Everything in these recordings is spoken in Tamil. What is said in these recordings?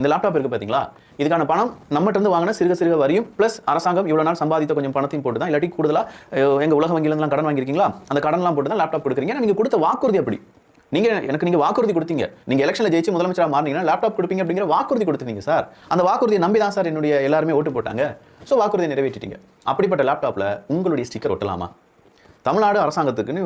இந்த லேப்டாப் இருக்கு பாத்தீங்களா, இதுக்கான பணம் நம்மகிட்ட இருந்து வாங்கின சிறுக சிறுக வரியும் பிளஸ் அரசாங்கம் இவ்வளவு நாள் சம்பாதித்த கொஞ்சம் பணத்தையும் போட்டு தான், இல்லாட்டி கூடுதலா எங்க உலக வங்கியில இருந்து கடன் வாங்கியிருக்கீங்களா, அந்த கடன்லாம் போட்டு தான் லேப்டாப் கொடுக்குறீங்க. நீங்க கொடுத்த வாக்குறுதி அப்படி. நீங்க வாக்குறுதி கொடுத்தீங்க. நீங்க எலெக்ஷன்ல ஜெயிச்சு முதலமைச்சரா மாறினீங்கன்னா லேப்டாப் கொடுப்பீங்க அப்படிங்கிற வாக்குறுதி கொடுத்தீங்க சார். அந்த வாக்குறுதியை நம்பி தான் சார் என்னுடைய எல்லாருமே ஓட்டு போட்டாங்க. ஸோ வாக்குறுதியை நிறைவேற்றிட்டீங்க. அப்படிப்பட்ட லேப்டாப்ல உங்களுடைய ஸ்டிக்கர் ஒட்டலாமா? தமிழ்நாடு அரசாங்கத்துக்குன்னு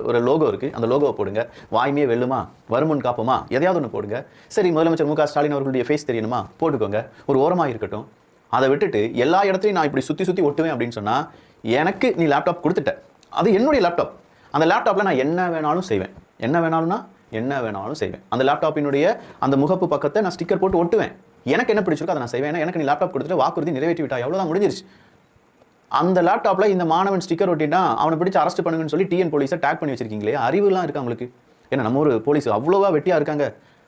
ஒரு லோகோ இருக்கு. அந்த லோகோவை போடுங்க. வாய்மையே வெல்லுமா, வருமுன் காப்போமா, எதையாவது ஒன்று போடுங்க. சரி, முதலமைச்சர் மு க ஸ்டாலின் அவர்களுடைய ஃபேஸ் தெரியணுமா, போட்டுக்கோங்க. ஒரு ஓரமாக இருக்கட்டும். அதை விட்டுட்டு எல்லா இடத்துலையும் நான் இப்படி சுற்றி சுற்றி ஒட்டுவேன் அப்படின்னு சொன்னால், எனக்கு நீ லேப்டாப் கொடுத்துட்ட, அது என்னுடைய லேப்டாப். அந்த லேப்டாப்பில் நான் என்ன வேணாலும் செய்வேன். என்ன வேணாலும் செய்வேன். அந்த லேப்டாப்பினுடைய அந்த முகப்பு பக்கத்தை நான் ஸ்டிக்கர் போட்டு ஒட்டுவேன். எனக்கு என்ன பிடிச்சிருக்கோ அதை நான் செய்வேன். எனக்கு நீ லேப்டாப் கொடுத்துட்டு வாக்குறுதி நிறைவேற்றி விட்டா, எவ்வளோதான் முடிஞ்சிருச்சு. அந்த லேப்டாப்ல இந்த மாணவன் ஸ்டிக்கர் ஒட்டினா அவனை பிடிச்சி அரெஸ்ட் பண்ணுங்கன்னு சொல்லி டிஎன் போலீஸை டேக் பண்ணி வச்சிருக்கீங்களே, அறிவுலாம் இருக்கு அவங்களுக்கு? ஏன்னா நம்ம ஒரு போலீஸ் அவ்வளோவா வெட்டியா இருக்காங்க.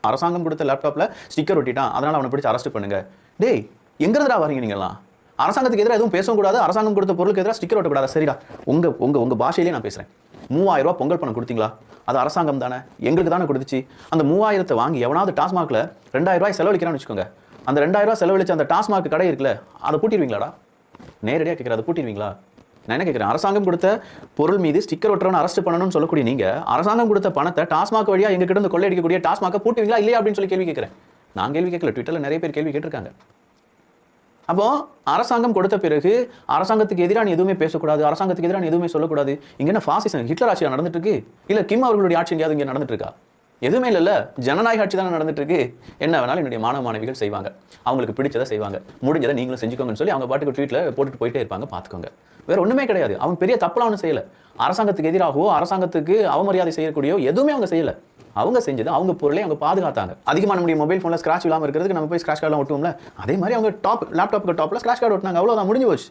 அரசாங்கம் கொடுத்த லேப்டாப்ல ஸ்டிக்கர் ஒட்டிட்டான், அதனால அவனை பிடிச்சி அரெஸ்ட் பண்ணுங்க. டேய், எங்கிருந்துடா வரீங்க நீங்களாம்? அரசாங்கத்துக்கு எதிராக எதுவும் பேசக்கூடாது, அரசாங்கம் கொடுத்த பொருளுக்கு எதிராக ஸ்டிக்கர் ஒட்டக்கூடாது. சரிடா, உங்க பாஷையிலே நான் பேசுறேன். 3000 ரூபாய் பொங்கல் பணம் கொடுத்தீங்களா? அது அரசாங்கம் தானே, எங்களுக்கு தானே கொடுத்துச்சு. அந்த 3000 வாங்கி எவனாவது டாஸ்மாக்ல 2000 ரூபாய் செலவழிக்கிறான்னு வச்சுக்கோங்க. அந்த 2000 ரூபாய் செலவழிச்சு அந்த டாஸ்மாக் கடை இருக்குல்ல, அதை பூட்டிடுவீங்களாடா? நேரடியாக கேட்குற, அதை பூட்டிடுவீங்களா? நான் என்ன கேட்குறேன், அரசாங்கம் கொடுத்த பொருள் மீது ஸ்டிக்கர் ஒட்டுறவன் அரெஸ்ட் பண்ணணும்னு சொல்லக்கூடிய நீங்க, அரசாங்கம் கொடுத்த பணத்தை டாஸ்மாக் வழியா எங்க கிட்ட இருந்து கொள்ளையடிக்கக்கூடிய டாஸ்மாக்கை பூட்டுவீங்களா இல்லையா அப்படின்னு சொல்லி கேள்வி கேட்குறேன். நான் கேள்வி கேட்கல, ட்விட்டர்ல நிறைய பேர் கேள்வி கேட்டிருக்காங்க. அப்போ அரசாங்கம் கொடுத்த பிறகு அரசாங்கத்துக்கு எதிரான எதுவுமே பேசக்கூடாது, அரசாங்கத்துக்கு எதிரான எதுவுமே சொல்லக்கூடாது. இங்க என்ன ஃபாசிசம், ஹிட்லர் ஆட்சியா நடந்துட்டு இருக்கு? இல்ல கிம் அவர்களுடைய ஆட்சி எங்கேயாவது இங்க நடந்துட்டு இருக்கா? எதுவுமே இல்லைல்ல, ஜனநாயக ஆட்சி தானே நடந்துட்டு இருக்கு. என்ன வேணாலும் என்னுடைய மாணவ மாணவிகள் செய்வாங்க, அவங்களுக்கு பிடிச்சதை செய்வாங்க, முடிஞ்சதை நீங்களும் செஞ்சுக்கோங்கன்னு சொல்லி அவங்க பாட்டுக்கு ட்வீட்ல போட்டுட்டு போயிட்டே இருப்பாங்க. பார்த்துக்கோங்க, வேற ஒண்ணுமே கிடையாது. அவங்க பெரிய தப்பெல்லாம் ஒன்றும் செய்யல. அரசாங்கத்துக்கு எதிராகவோ அரசாங்கத்துக்கு அவமரியாதை செய்யக்கூடியோ எதுவுமே அவங்க செய்யல. அவங்க செஞ்சது அவங்க பொருளை அவங்க பாதுகாத்தாங்க. அதிகமாக நம்முடைய மொபைல் ஃபோனில் ஸ்க்ராட்ச் இல்லாமல் இருக்கிறதுக்கு நம்ம போய் ஸ்க்ராட்ச் கார்டெலாம் ஒட்டுவோம்ல, அதே மாதிரி அவங்க லேப்டாப்புக்கு டாப்பில் ஸ்க்ராட்ச் கார்டு ஒட்டினாங்க. அவ்வளோதான், முடிஞ்சு போச்சு.